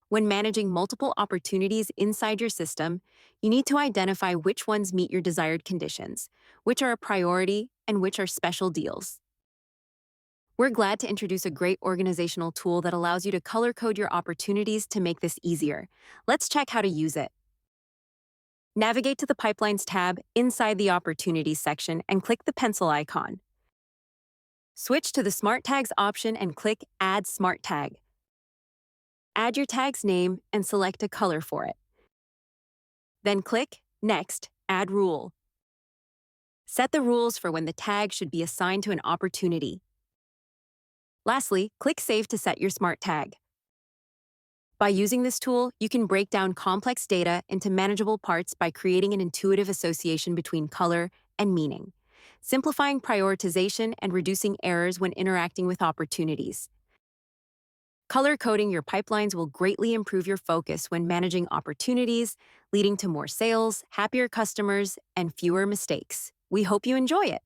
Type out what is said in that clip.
When managing multiple opportunities inside your system, you need to identify which ones meet your desired conditions, which are a priority, and which are special deals. We're glad to introduce a great organizational tool that allows you to color code your opportunities to make this easier. Let's check how to use it. Navigate to the Pipelines tab inside the Opportunities section and click the pencil icon. Switch to the Smart Tags option and click Add Smart Tag. Add your tag's name and select a color for it. Then click Next, Add Rule. Set the rules for when the tag should be assigned to an opportunity. Lastly, click Save to set your smart tag. By using this tool, you can break down complex data into manageable parts by creating an intuitive association between color and meaning, simplifying prioritization and reducing errors when interacting with opportunities. Color coding your pipelines will greatly improve your focus when managing opportunities, leading to more sales, happier customers, and fewer mistakes. We hope you enjoy it.